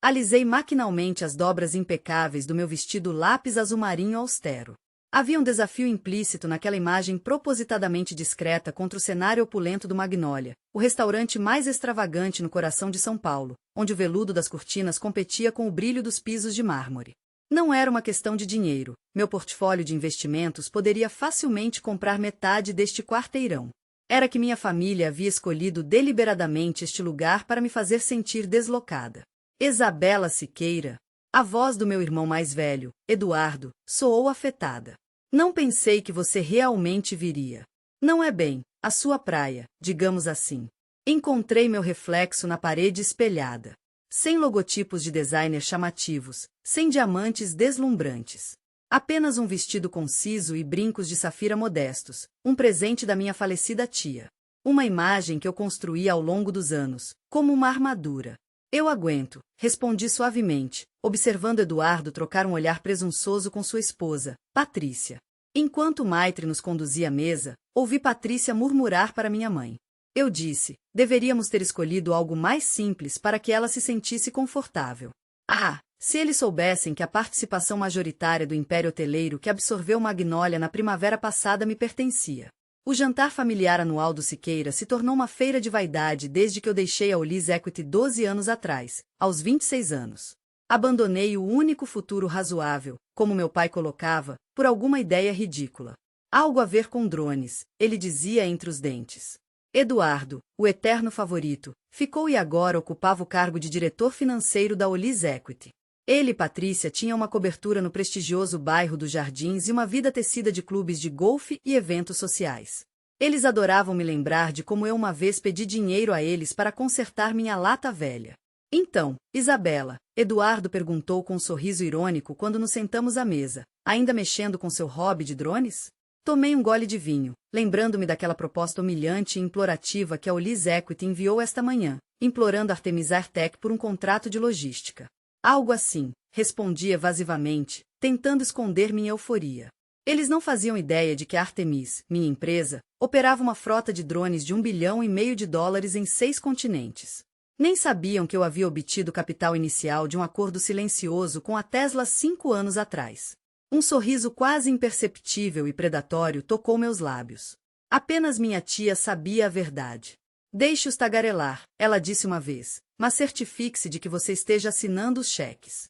Alisei maquinalmente as dobras impecáveis do meu vestido lápis azul marinho austero. Havia um desafio implícito naquela imagem propositadamente discreta contra o cenário opulento do Magnolia, o restaurante mais extravagante no coração de São Paulo, onde o veludo das cortinas competia com o brilho dos pisos de mármore. Não era uma questão de dinheiro, meu portfólio de investimentos poderia facilmente comprar metade deste quarteirão. Era que minha família havia escolhido deliberadamente este lugar para me fazer sentir deslocada. Isabela Siqueira, a voz do meu irmão mais velho, Eduardo, soou afetada. Não pensei que você realmente viria. Não é bem a sua praia, digamos assim. Encontrei meu reflexo na parede espelhada. Sem logotipos de designer chamativos, sem diamantes deslumbrantes. Apenas um vestido conciso e brincos de safira modestos, um presente da minha falecida tia. Uma imagem que eu construí ao longo dos anos, como uma armadura. Eu aguento, respondi suavemente, observando Eduardo trocar um olhar presunçoso com sua esposa, Patrícia. Enquanto Maitre nos conduzia à mesa, ouvi Patrícia murmurar para minha mãe. Eu disse, deveríamos ter escolhido algo mais simples para que ela se sentisse confortável. Ah, se eles soubessem que a participação majoritária do império hoteleiro que absorveu Magnolia na primavera passada me pertencia. O jantar familiar anual do Siqueira se tornou uma feira de vaidade desde que eu deixei a Ulis Equity 12 anos atrás, aos 26 anos. Abandonei o único futuro razoável, como meu pai colocava, por alguma ideia ridícula. Algo a ver com drones, ele dizia entre os dentes. Eduardo, o eterno favorito, ficou e agora ocupava o cargo de diretor financeiro da Ulis Equity. Ele e Patrícia tinham uma cobertura no prestigioso bairro dos Jardins e uma vida tecida de clubes de golfe e eventos sociais. Eles adoravam me lembrar de como eu uma vez pedi dinheiro a eles para consertar minha lata velha. Então, Isabela, Eduardo perguntou com um sorriso irônico quando nos sentamos à mesa, ainda mexendo com seu hobby de drones? Tomei um gole de vinho, lembrando-me daquela proposta humilhante e implorativa que a Ulis Equity enviou esta manhã, implorando Artemis Airtech por um contrato de logística. Algo assim, respondi evasivamente, tentando esconder minha euforia. Eles não faziam ideia de que a Artemis, minha empresa, operava uma frota de drones de $1,5 bilhão em 6 continentes. Nem sabiam que eu havia obtido o capital inicial de um acordo silencioso com a Tesla 5 anos atrás. Um sorriso quase imperceptível e predatório tocou meus lábios. Apenas minha tia sabia a verdade. Deixe-os tagarelar, ela disse uma vez, mas certifique-se de que você esteja assinando os cheques.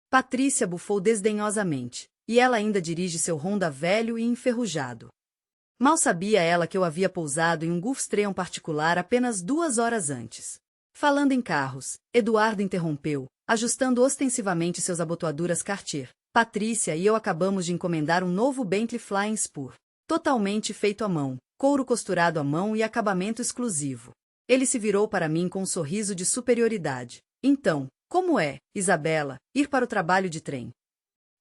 Patrícia bufou desdenhosamente, e ela ainda dirige seu Honda velho e enferrujado. Mal sabia ela que eu havia pousado em um Gulfstream particular apenas 2 horas antes. Falando em carros, Eduardo interrompeu, ajustando ostensivamente seus abotoaduras Cartier. Patrícia e eu acabamos de encomendar um novo Bentley Flying Spur. Totalmente feito à mão, couro costurado à mão e acabamento exclusivo. Ele se virou para mim com um sorriso de superioridade. Então, como é, Isabela, ir para o trabalho de trem?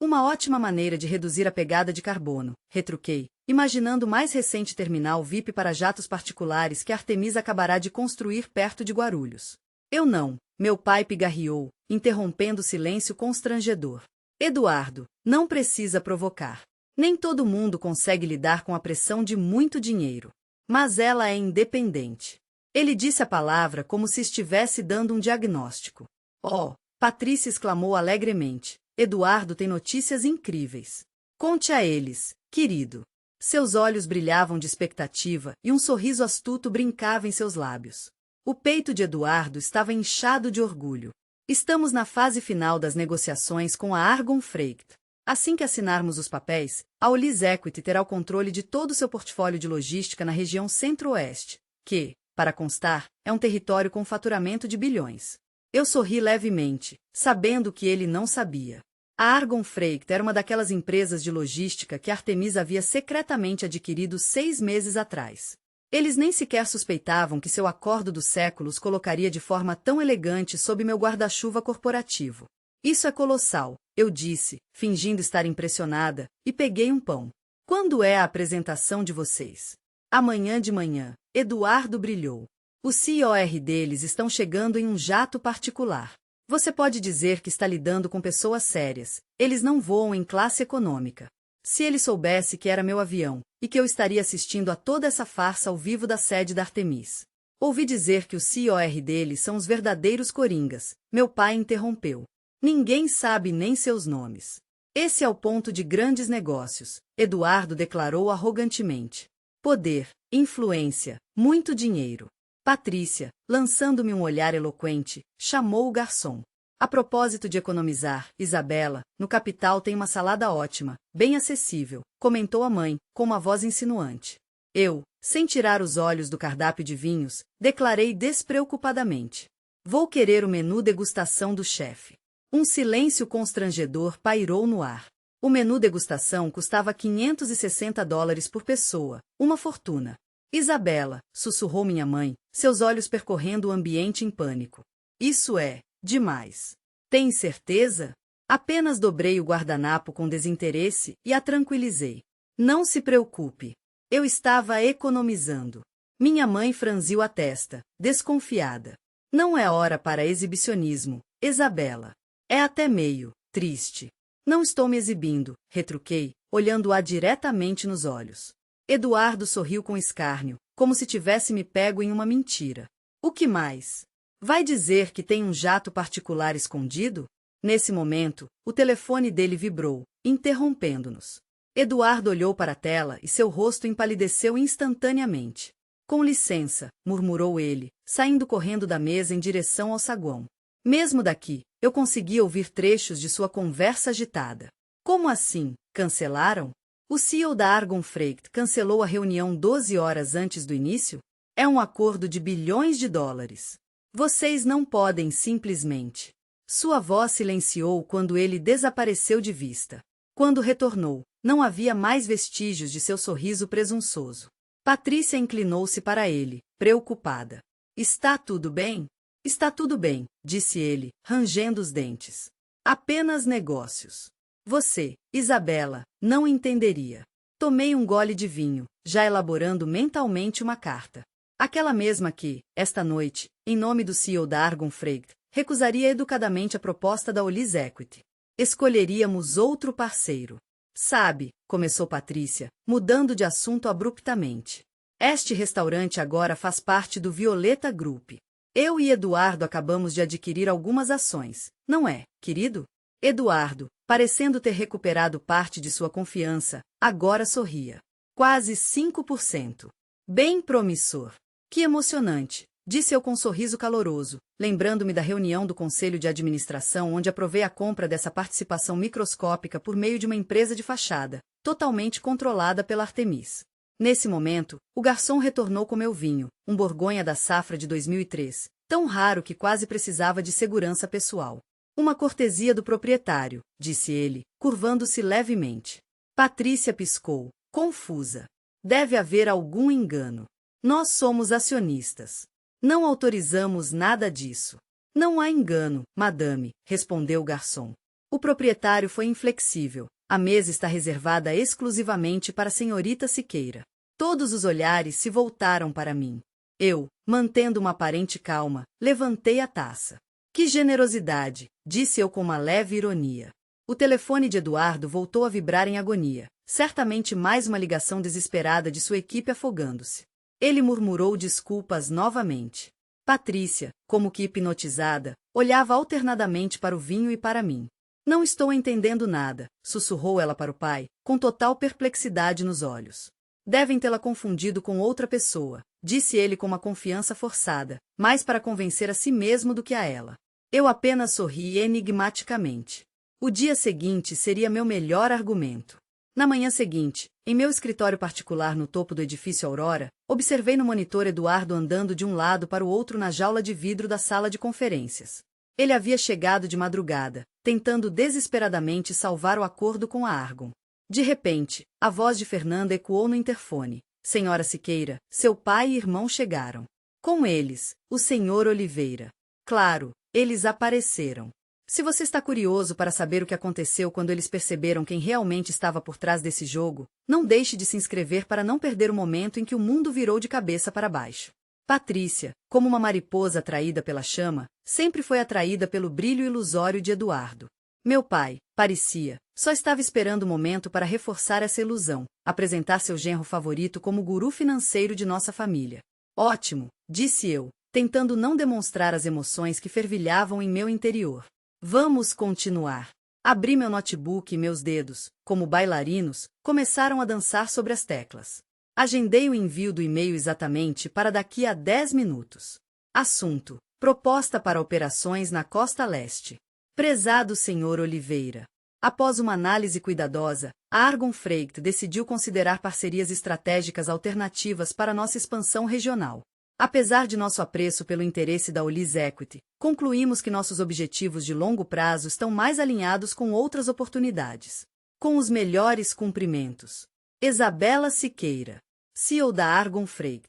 Uma ótima maneira de reduzir a pegada de carbono, retruquei, imaginando o mais recente terminal VIP para jatos particulares que a Artemis acabará de construir perto de Guarulhos. Eu não, meu pai pigarreou, interrompendo o silêncio constrangedor. Eduardo, não precisa provocar. Nem todo mundo consegue lidar com a pressão de muito dinheiro. Mas ela é independente. Ele disse a palavra como se estivesse dando um diagnóstico. Oh, Patrícia exclamou alegremente. Eduardo tem notícias incríveis. Conte a eles, querido. Seus olhos brilhavam de expectativa e um sorriso astuto brincava em seus lábios. O peito de Eduardo estava inchado de orgulho. Estamos na fase final das negociações com a Argon Freight. Assim que assinarmos os papéis, a Ulis Equity terá o controle de todo o seu portfólio de logística na região centro-oeste, que, para constar, é um território com faturamento de bilhões. Eu sorri levemente, sabendo que ele não sabia. A Argon Freight era uma daquelas empresas de logística que Artemis havia secretamente adquirido 6 meses atrás. Eles nem sequer suspeitavam que seu acordo dos séculos colocaria de forma tão elegante sob meu guarda-chuva corporativo. Isso é colossal, eu disse, fingindo estar impressionada, e peguei um pão. Quando é a apresentação de vocês? Amanhã de manhã, Eduardo brilhou. Os COR deles estão chegando em um jato particular. Você pode dizer que está lidando com pessoas sérias, eles não voam em classe econômica. Se ele soubesse que era meu avião, e que eu estaria assistindo a toda essa farsa ao vivo da sede da Artemis. Ouvi dizer que os COR deles são os verdadeiros coringas. Meu pai interrompeu. Ninguém sabe nem seus nomes. Esse é o ponto de grandes negócios, Eduardo declarou arrogantemente. Poder, influência, muito dinheiro. Patrícia, lançando-me um olhar eloquente, chamou o garçom. A propósito de economizar, Isabela, no capital tem uma salada ótima, bem acessível, comentou a mãe, com uma voz insinuante. Eu, sem tirar os olhos do cardápio de vinhos, declarei despreocupadamente. Vou querer o menu degustação do chefe. Um silêncio constrangedor pairou no ar. O menu degustação custava $560 por pessoa, uma fortuna. Isabela, sussurrou minha mãe, seus olhos percorrendo o ambiente em pânico. Isso é demais. Tem certeza? Apenas dobrei o guardanapo com desinteresse e a tranquilizei. Não se preocupe. Eu estava economizando. Minha mãe franziu a testa, desconfiada. Não é hora para exibicionismo, Isabela. É até meio triste. Não estou me exibindo, retruquei, olhando-a diretamente nos olhos. Eduardo sorriu com escárnio, como se tivesse me pego em uma mentira. O que mais? Vai dizer que tem um jato particular escondido? Nesse momento, o telefone dele vibrou, interrompendo-nos. Eduardo olhou para a tela e seu rosto empalideceu instantaneamente. Com licença, murmurou ele, saindo correndo da mesa em direção ao saguão. Mesmo daqui, eu conseguia ouvir trechos de sua conversa agitada. Como assim? Cancelaram? O CEO da Argon Freight cancelou a reunião 12 horas antes do início? É um acordo de bilhões de dólares. Vocês não podem simplesmente. Sua voz silenciou quando ele desapareceu de vista. Quando retornou, não havia mais vestígios de seu sorriso presunçoso. Patrícia inclinou-se para ele, preocupada. Está tudo bem? Está tudo bem, disse ele, rangendo os dentes. Apenas negócios. Você, Isabela, não entenderia. Tomei um gole de vinho, já elaborando mentalmente uma carta. Aquela mesma que, esta noite, em nome do CEO da Argon Freight, recusaria educadamente a proposta da Ulysse Equity. Escolheríamos outro parceiro. Sabe, começou Patrícia, mudando de assunto abruptamente. Este restaurante agora faz parte do Violeta Group. Eu e Eduardo acabamos de adquirir algumas ações, não é, querido? Eduardo, parecendo ter recuperado parte de sua confiança, agora sorria. Quase 5%. Bem promissor. Que emocionante, disse eu com um sorriso caloroso, lembrando-me da reunião do Conselho de Administração onde aprovei a compra dessa participação microscópica por meio de uma empresa de fachada, totalmente controlada pela Artemis. Nesse momento, o garçom retornou com meu vinho, um Borgonha da safra de 2003, tão raro que quase precisava de segurança pessoal. Uma cortesia do proprietário, disse ele, curvando-se levemente. Patrícia piscou, confusa. Deve haver algum engano. Nós somos acionistas. Não autorizamos nada disso. Não há engano, madame, respondeu o garçom. O proprietário foi inflexível. A mesa está reservada exclusivamente para a senhorita Siqueira. Todos os olhares se voltaram para mim. Eu, mantendo uma aparente calma, levantei a taça. Que generosidade, disse eu com uma leve ironia. O telefone de Eduardo voltou a vibrar em agonia, certamente mais uma ligação desesperada de sua equipe afogando-se. Ele murmurou desculpas novamente. Patrícia, como que hipnotizada, olhava alternadamente para o vinho e para mim. Não estou entendendo nada, sussurrou ela para o pai, com total perplexidade nos olhos. Devem tê-la confundido com outra pessoa, disse ele com uma confiança forçada, mais para convencer a si mesmo do que a ela. Eu apenas sorri enigmaticamente. O dia seguinte seria meu melhor argumento. Na manhã seguinte, em meu escritório particular no topo do edifício Aurora, observei no monitor Eduardo andando de um lado para o outro na jaula de vidro da sala de conferências. Ele havia chegado de madrugada, tentando desesperadamente salvar o acordo com a Argon. De repente, a voz de Fernanda ecoou no interfone. Senhora Siqueira, seu pai e irmão chegaram. Com eles, o senhor Oliveira. Claro, eles apareceram. Se você está curioso para saber o que aconteceu quando eles perceberam quem realmente estava por trás desse jogo, não deixe de se inscrever para não perder o momento em que o mundo virou de cabeça para baixo. Patrícia, como uma mariposa atraída pela chama, sempre foi atraída pelo brilho ilusório de Eduardo. Meu pai, parecia, só estava esperando o momento para reforçar essa ilusão, apresentar seu genro favorito como o guru financeiro de nossa família. Ótimo, disse eu, tentando não demonstrar as emoções que fervilhavam em meu interior. Vamos continuar. Abri meu notebook e meus dedos, como bailarinos, começaram a dançar sobre as teclas. Agendei o envio do e-mail exatamente para daqui a 10 minutos. Assunto: proposta para operações na Costa Leste. Prezado Sr. Oliveira. Após uma análise cuidadosa, a Argon Freight decidiu considerar parcerias estratégicas alternativas para nossa expansão regional. Apesar de nosso apreço pelo interesse da Ulis Equity, concluímos que nossos objetivos de longo prazo estão mais alinhados com outras oportunidades. Com os melhores cumprimentos. Isabela Siqueira, CEO da Argon Freight.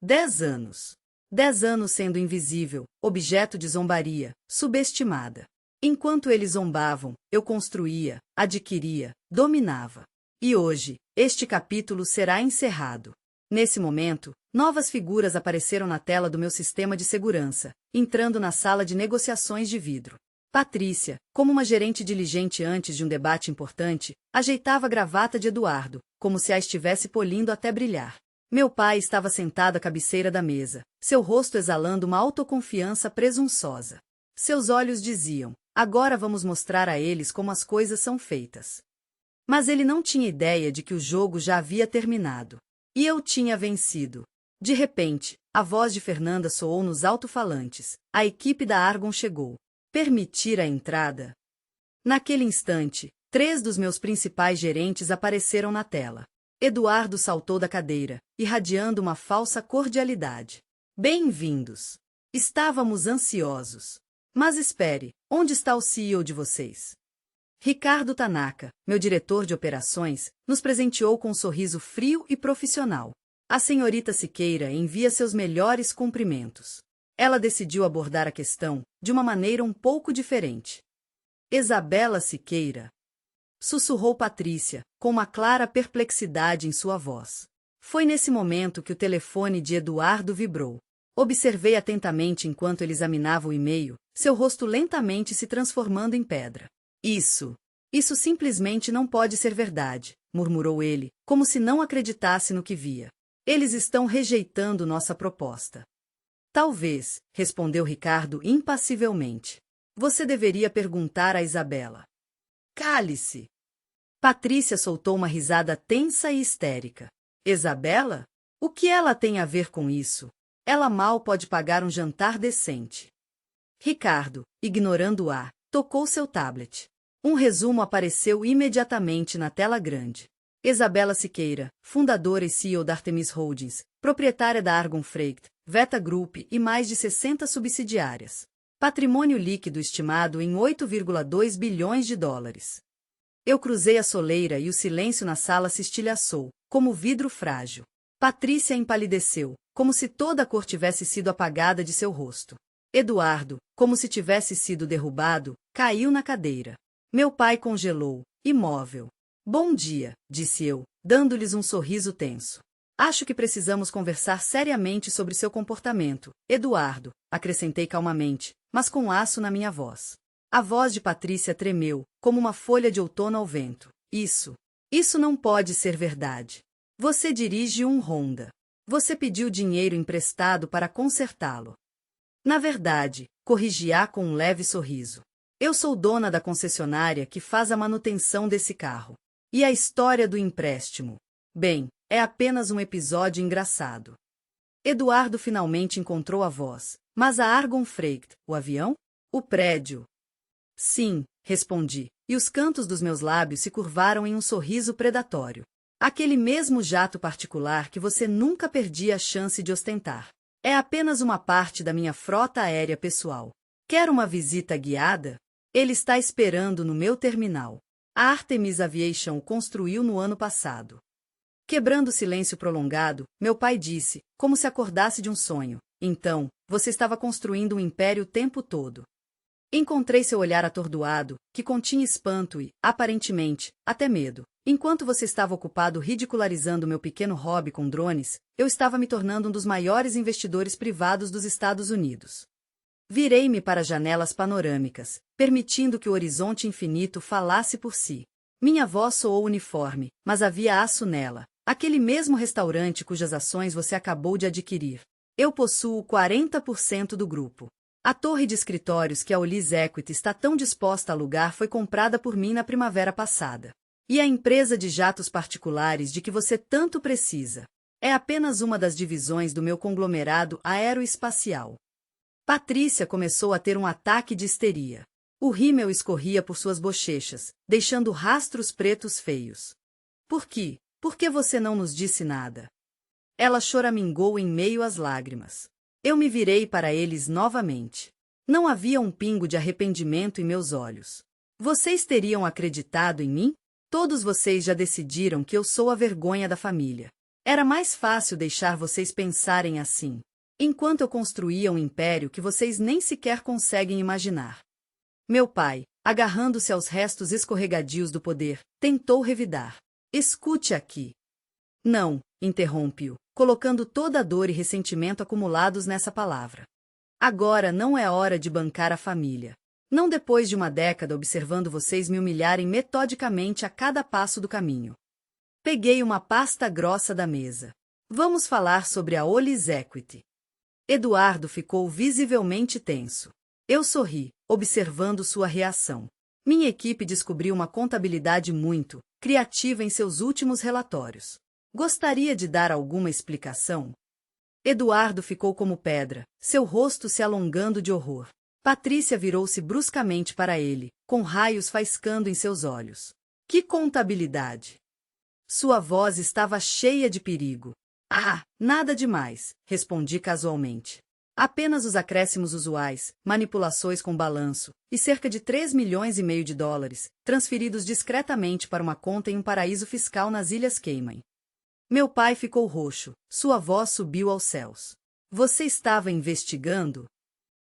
10 anos. 10 anos sendo invisível, objeto de zombaria, subestimada. Enquanto eles zombavam, eu construía, adquiria, dominava. E hoje, este capítulo será encerrado. Nesse momento, novas figuras apareceram na tela do meu sistema de segurança, entrando na sala de negociações de vidro. Patrícia, como uma gerente diligente antes de um debate importante, ajeitava a gravata de Eduardo, como se a estivesse polindo até brilhar. Meu pai estava sentado à cabeceira da mesa, seu rosto exalando uma autoconfiança presunçosa. Seus olhos diziam: agora vamos mostrar a eles como as coisas são feitas. Mas ele não tinha ideia de que o jogo já havia terminado. E eu tinha vencido. De repente, a voz de Fernanda soou nos alto-falantes. A equipe da Argon chegou. Permitir a entrada? Naquele instante, 3 dos meus principais gerentes apareceram na tela. Eduardo saltou da cadeira, irradiando uma falsa cordialidade. Bem-vindos. Estávamos ansiosos. Mas espere, onde está o CEO de vocês? Ricardo Tanaka, meu diretor de operações, nos presenteou com um sorriso frio e profissional. A senhorita Siqueira envia seus melhores cumprimentos. Ela decidiu abordar a questão de uma maneira um pouco diferente. Isabela Siqueira. Sussurrou Patrícia, com uma clara perplexidade em sua voz. Foi nesse momento que o telefone de Eduardo vibrou. Observei atentamente enquanto ele examinava o e-mail, seu rosto lentamente se transformando em pedra. Isso simplesmente não pode ser verdade, murmurou ele, como se não acreditasse no que via. Eles estão rejeitando nossa proposta. Talvez, respondeu Ricardo impassivelmente. Você deveria perguntar a Isabela. Cale-se. Patrícia soltou uma risada tensa e histérica. Isabela? O que ela tem a ver com isso? Ela mal pode pagar um jantar decente. Ricardo, ignorando-a, tocou seu tablet. Um resumo apareceu imediatamente na tela grande. Isabela Siqueira, fundadora e CEO da Artemis Holdings, proprietária da Argon Freight, Veta Group e mais de 60 subsidiárias. Patrimônio líquido estimado em 8,2 bilhões de dólares. Eu cruzei a soleira e o silêncio na sala se estilhaçou, como vidro frágil. Patrícia empalideceu, como se toda a cor tivesse sido apagada de seu rosto. Eduardo, como se tivesse sido derrubado, caiu na cadeira. Meu pai congelou, imóvel. Bom dia, disse eu, dando-lhes um sorriso tenso. Acho que precisamos conversar seriamente sobre seu comportamento, Eduardo, acrescentei calmamente, mas com aço na minha voz. A voz de Patrícia tremeu, como uma folha de outono ao vento. Isso não pode ser verdade. Você dirige um Honda. Você pediu dinheiro emprestado para consertá-lo. Na verdade, corrigi-a com um leve sorriso. Eu sou dona da concessionária que faz a manutenção desse carro. E a história do empréstimo? Bem, é apenas um episódio engraçado. Eduardo finalmente encontrou a voz. Mas a Argon Freight, o avião? O prédio? Sim, respondi, e os cantos dos meus lábios se curvaram em um sorriso predatório. Aquele mesmo jato particular que você nunca perdia a chance de ostentar. É apenas uma parte da minha frota aérea pessoal. Quer uma visita guiada? Ele está esperando no meu terminal. A Artemis Aviation o construiu no ano passado. Quebrando o silêncio prolongado, meu pai disse, como se acordasse de um sonho. Então, você estava construindo um império o tempo todo. Encontrei seu olhar atordoado, que continha espanto e, aparentemente, até medo. Enquanto você estava ocupado ridicularizando meu pequeno hobby com drones, eu estava me tornando um dos maiores investidores privados dos Estados Unidos. Virei-me para janelas panorâmicas, permitindo que o horizonte infinito falasse por si. Minha voz soou uniforme, mas havia aço nela, Aquele mesmo restaurante cujas ações você acabou de adquirir. Eu possuo 40% do grupo. A torre de escritórios que a Olis Equity está tão disposta a alugar foi comprada por mim na primavera passada. E a empresa de jatos particulares de que você tanto precisa é apenas uma das divisões do meu conglomerado aeroespacial. Patrícia começou a ter um ataque de histeria. O rímel escorria por suas bochechas, deixando rastros pretos feios. Por quê? Por que você não nos disse nada? Ela choramingou em meio às lágrimas. Eu me virei para eles novamente. Não havia um pingo de arrependimento em meus olhos. Vocês teriam acreditado em mim? Todos vocês já decidiram que eu sou a vergonha da família. Era mais fácil deixar vocês pensarem assim, enquanto eu construía um império que vocês nem sequer conseguem imaginar. Meu pai, agarrando-se aos restos escorregadios do poder, tentou revidar. Escute aqui. Não, interrompe-o, colocando toda a dor e ressentimento acumulados nessa palavra. Agora não é hora de bancar a família. Não depois de uma década observando vocês me humilharem metodicamente a cada passo do caminho. Peguei uma pasta grossa da mesa. Vamos falar sobre a Olis Equity. Eduardo ficou visivelmente tenso. Eu sorri, observando sua reação. Minha equipe descobriu uma contabilidade muito criativa em seus últimos relatórios. Gostaria de dar alguma explicação? Eduardo ficou como pedra, seu rosto se alongando de horror. Patrícia virou-se bruscamente para ele, com raios faiscando em seus olhos. Que contabilidade! Sua voz estava cheia de perigo. Ah, nada demais, respondi casualmente. Apenas os acréscimos usuais, manipulações com balanço, e cerca de 3,5 milhões de dólares, transferidos discretamente para uma conta em um paraíso fiscal nas Ilhas Cayman. Meu pai ficou roxo, sua voz subiu aos céus. Você estava investigando?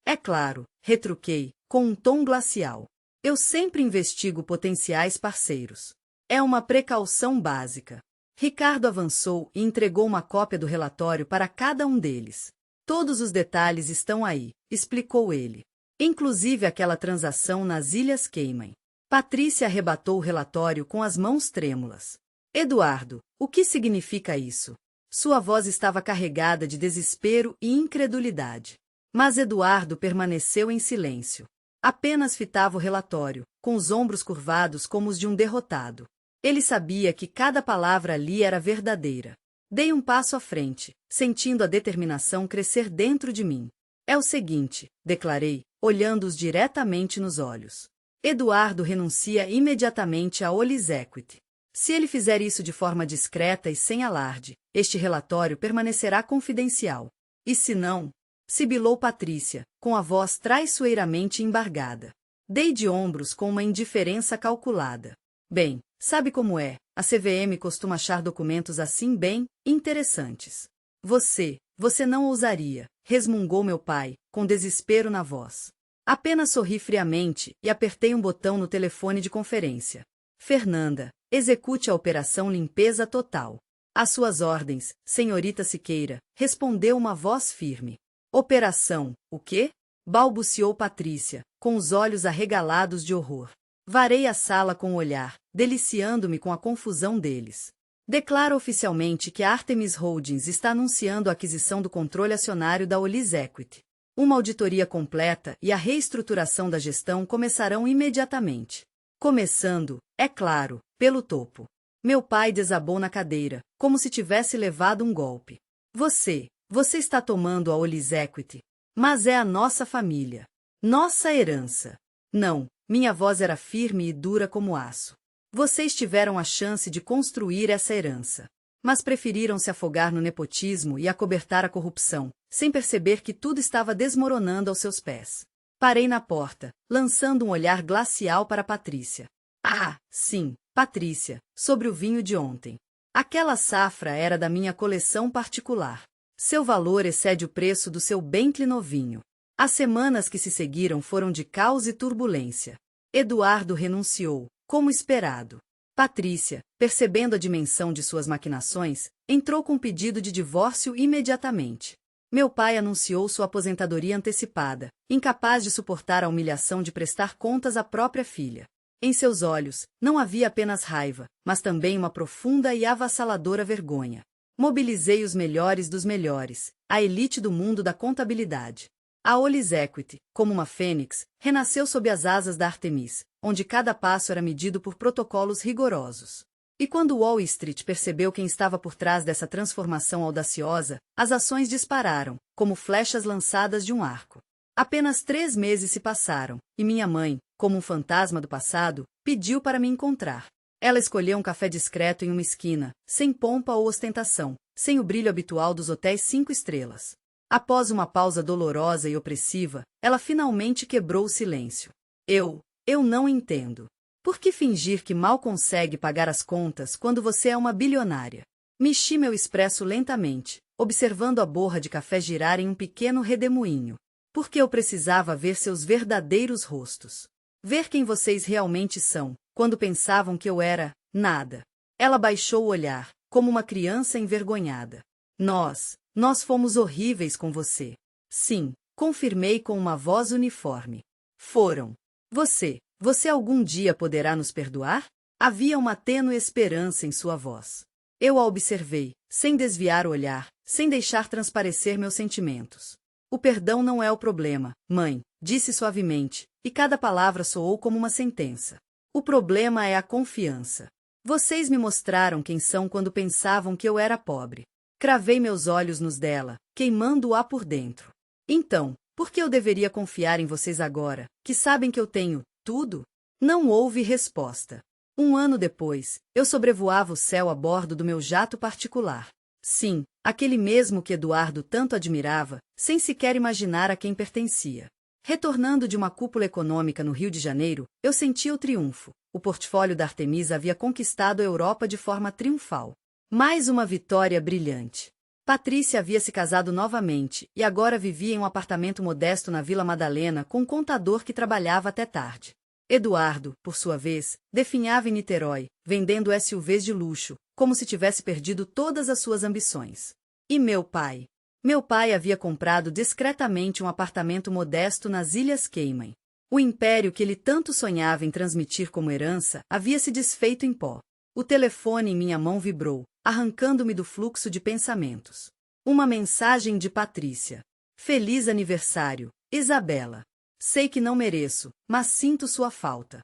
É claro, retruquei, com um tom glacial. Eu sempre investigo potenciais parceiros. É uma precaução básica. Ricardo avançou e entregou uma cópia do relatório para cada um deles. Todos os detalhes estão aí, explicou ele. Inclusive aquela transação nas Ilhas Cayman. Patrícia arrebatou o relatório com as mãos trêmulas. Eduardo, o que significa isso? Sua voz estava carregada de desespero e incredulidade. Mas Eduardo permaneceu em silêncio. Apenas fitava o relatório, com os ombros curvados como os de um derrotado. Ele sabia que cada palavra ali era verdadeira. Dei um passo à frente, sentindo a determinação crescer dentro de mim. É o seguinte, declarei, olhando-os diretamente nos olhos. Eduardo renuncia imediatamente à Olis Equity. Se ele fizer isso de forma discreta e sem alarde, este relatório permanecerá confidencial. E se não? Sibilou Patrícia, com a voz traiçoeiramente embargada. Dei de ombros com uma indiferença calculada. Bem, sabe como é, a CVM costuma achar documentos assim bem interessantes. Você não ousaria, resmungou meu pai, com desespero na voz. Apenas sorri friamente e apertei um botão no telefone de conferência. Fernanda, execute a operação limpeza total. Às suas ordens, senhorita Siqueira, respondeu uma voz firme. Operação, o quê? Balbuciou Patrícia, com os olhos arregalados de horror. Varei a sala com o olhar, deliciando-me com a confusão deles. Declaro oficialmente que a Artemis Holdings está anunciando a aquisição do controle acionário da Olis Equity. Uma auditoria completa e a reestruturação da gestão começarão imediatamente. Começando, é claro, pelo topo. Meu pai desabou na cadeira, como se tivesse levado um golpe. Você está tomando a Olis Equity. Mas é a nossa família. Nossa herança. Não, minha voz era firme e dura como aço. Vocês tiveram a chance de construir essa herança. Mas preferiram se afogar no nepotismo e acobertar a corrupção, sem perceber que tudo estava desmoronando aos seus pés. Parei na porta, lançando um olhar glacial para Patrícia. Ah, sim, Patrícia, sobre o vinho de ontem. Aquela safra era da minha coleção particular. Seu valor excede o preço do seu Bentley novinho. As semanas que se seguiram foram de caos e turbulência. Eduardo renunciou, como esperado. Patrícia, percebendo a dimensão de suas maquinações, entrou com pedido de divórcio imediatamente. Meu pai anunciou sua aposentadoria antecipada, incapaz de suportar a humilhação de prestar contas à própria filha. Em seus olhos, não havia apenas raiva, mas também uma profunda e avassaladora vergonha. Mobilizei os melhores dos melhores, a elite do mundo da contabilidade. A Olis Equity, como uma fênix, renasceu sob as asas da Artemis, onde cada passo era medido por protocolos rigorosos. E quando Wall Street percebeu quem estava por trás dessa transformação audaciosa, as ações dispararam, como flechas lançadas de um arco. Apenas 3 meses se passaram, e minha mãe, como um fantasma do passado, pediu para me encontrar. Ela escolheu um café discreto em uma esquina, sem pompa ou ostentação, sem o brilho habitual dos hotéis 5 estrelas. Após uma pausa dolorosa e opressiva, ela finalmente quebrou o silêncio. Eu não entendo. Por que fingir que mal consegue pagar as contas quando você é uma bilionária? Mexi meu expresso lentamente, observando a borra de café girar em um pequeno redemoinho. Porque eu precisava ver seus verdadeiros rostos. Ver quem vocês realmente são, quando pensavam que eu era nada. Ela baixou o olhar, como uma criança envergonhada. Nós fomos horríveis com você. Sim, confirmei com uma voz uniforme. Foram. Você algum dia poderá nos perdoar? Havia uma tênue esperança em sua voz. Eu a observei, sem desviar o olhar, sem deixar transparecer meus sentimentos. O perdão não é o problema, mãe, disse suavemente, e cada palavra soou como uma sentença. O problema é a confiança. Vocês me mostraram quem são quando pensavam que eu era pobre. Cravei meus olhos nos dela, queimando-a por dentro. Então, por que eu deveria confiar em vocês agora, que sabem que eu tenho tudo? Não houve resposta. 1 ano depois, eu sobrevoava o céu a bordo do meu jato particular. Sim, aquele mesmo que Eduardo tanto admirava, sem sequer imaginar a quem pertencia. Retornando de uma cúpula econômica no Rio de Janeiro, eu sentia o triunfo. O portfólio da Artemis havia conquistado a Europa de forma triunfal. Mais uma vitória brilhante. Patrícia havia se casado novamente e agora vivia em um apartamento modesto na Vila Madalena com um contador que trabalhava até tarde. Eduardo, por sua vez, definhava em Niterói, vendendo SUVs de luxo, como se tivesse perdido todas as suas ambições. E meu pai? Meu pai havia comprado discretamente um apartamento modesto nas Ilhas Cayman. O império que ele tanto sonhava em transmitir como herança havia se desfeito em pó. O telefone em minha mão vibrou, arrancando-me do fluxo de pensamentos. Uma mensagem de Patrícia. Feliz aniversário, Isabela. Sei que não mereço, mas sinto sua falta.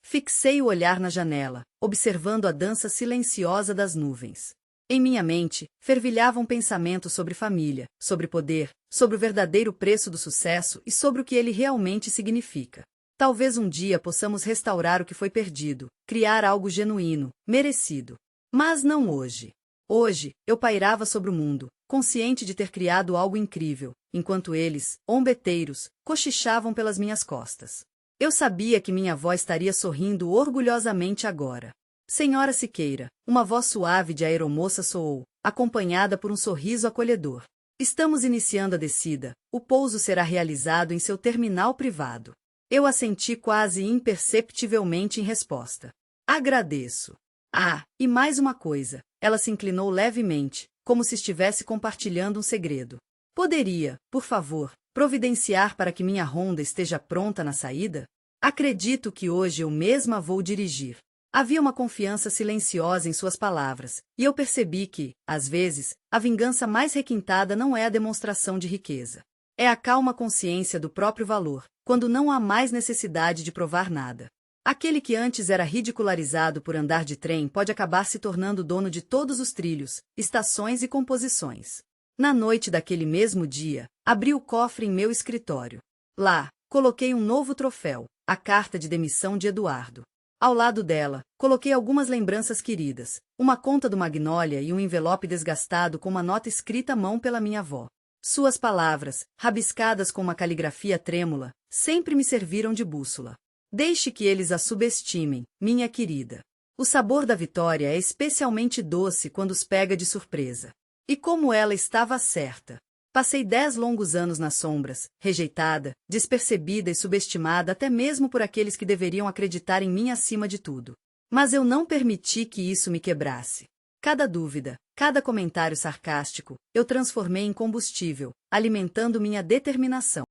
Fixei o olhar na janela, observando a dança silenciosa das nuvens. Em minha mente, fervilhavam pensamentos sobre família, sobre poder, sobre o verdadeiro preço do sucesso e sobre o que ele realmente significa. Talvez um dia possamos restaurar o que foi perdido, criar algo genuíno, merecido. Mas não hoje. Hoje, eu pairava sobre o mundo, consciente de ter criado algo incrível, enquanto eles, ombeteiros, cochichavam pelas minhas costas. Eu sabia que minha avó estaria sorrindo orgulhosamente agora. Senhora Siqueira, uma voz suave de aeromoça soou, acompanhada por um sorriso acolhedor. Estamos iniciando a descida, o pouso será realizado em seu terminal privado. Eu assenti quase imperceptivelmente em resposta. Agradeço. Ah, e mais uma coisa, ela se inclinou levemente, como se estivesse compartilhando um segredo. Poderia, por favor, providenciar para que minha Honda esteja pronta na saída? Acredito que hoje eu mesma vou dirigir. Havia uma confiança silenciosa em suas palavras, e eu percebi que, às vezes, a vingança mais requintada não é a demonstração de riqueza. É a calma consciência do próprio valor, quando não há mais necessidade de provar nada. Aquele que antes era ridicularizado por andar de trem pode acabar se tornando dono de todos os trilhos, estações e composições. Na noite daquele mesmo dia, abri o cofre em meu escritório. Lá, coloquei um novo troféu, a carta de demissão de Eduardo. Ao lado dela, coloquei algumas lembranças queridas, uma conta do Magnólia e um envelope desgastado com uma nota escrita à mão pela minha avó. Suas palavras, rabiscadas com uma caligrafia trêmula, sempre me serviram de bússola. Deixe que eles a subestimem, minha querida. O sabor da vitória é especialmente doce quando os pega de surpresa. E como ela estava certa. Passei 10 longos anos nas sombras, rejeitada, despercebida e subestimada até mesmo por aqueles que deveriam acreditar em mim acima de tudo. Mas eu não permiti que isso me quebrasse. Cada dúvida, cada comentário sarcástico, eu transformei em combustível, alimentando minha determinação.